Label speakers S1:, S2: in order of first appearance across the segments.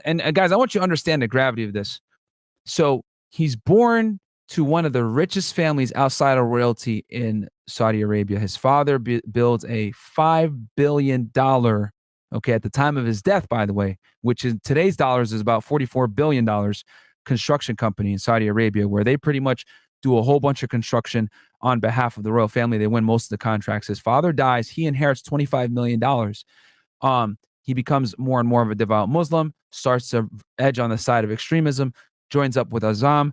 S1: and guys, I want you to understand the gravity of this. So he's born to one of the richest families outside of royalty in Saudi Arabia. His father builds a $5 billion, okay, at the time of his death, by the way, which in today's dollars is about $44 billion, construction company in Saudi Arabia, where they pretty much do a whole bunch of construction on behalf of the royal family. They win most of the contracts. His father dies. He inherits $25 million. He becomes more and more of a devout Muslim, starts to edge on the side of extremism, joins up with Azam,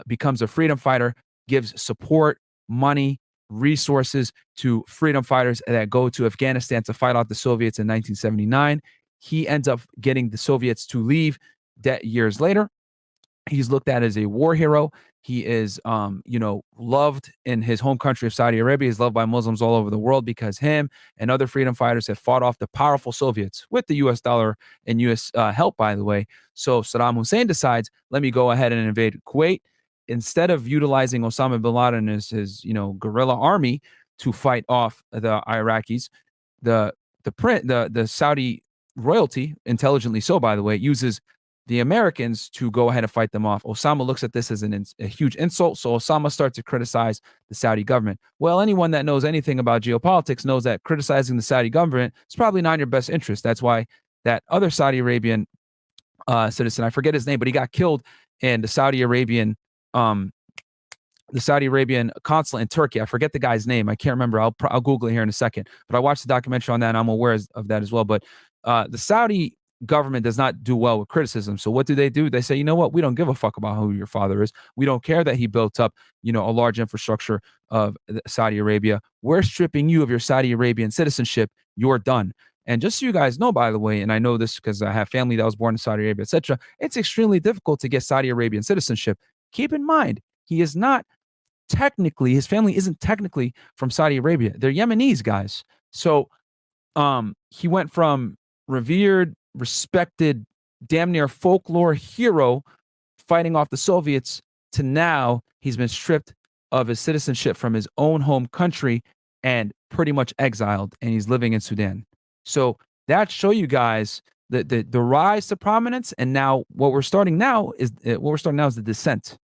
S1: becomes a freedom fighter, gives support, money, resources to freedom fighters that go to Afghanistan to fight off the Soviets in 1979. He ends up getting the Soviets to leave years later. He's looked at as a war hero. He is, loved in his home country of Saudi Arabia. He's loved by Muslims all over the world because him and other freedom fighters have fought off the powerful Soviets with the U.S. dollar and U.S. Help, by the way. So Saddam Hussein decides, let me go ahead and invade Kuwait. Instead of utilizing Osama bin Laden as his, guerrilla army to fight off the Iraqis, the Saudi royalty, intelligently so, by the way, uses the Americans to go ahead and fight them off. Osama looks at this as a huge insult, so Osama starts to criticize the Saudi government. Well, anyone that knows anything about geopolitics knows that criticizing the Saudi government is probably not in your best interest. That's why that other Saudi Arabian citizen, I forget his name, but he got killed in the Saudi Arabian consulate in Turkey. I forget the guy's name. I can't remember. I'll Google it here in a second. But I watched the documentary on that, and I'm aware of that as well. But the Saudi government does not do well with criticism. So what do? They say, you know what? We don't give a fuck about who your father is. We don't care that he built up, a large infrastructure of Saudi Arabia. We're stripping you of your Saudi Arabian citizenship. You're done. And just so you guys know, by the way, and I know this because I have family that was born in Saudi Arabia, etc., it's extremely difficult to get Saudi Arabian citizenship. Keep in mind, his family isn't technically from Saudi Arabia. They're Yemenis, guys. So he went from revered, respected, damn near folklore hero fighting off the Soviets to now he's been stripped of his citizenship from his own home country and pretty much exiled, and he's living in Sudan. So that show you guys the rise to prominence, and now what we're starting now is the descent.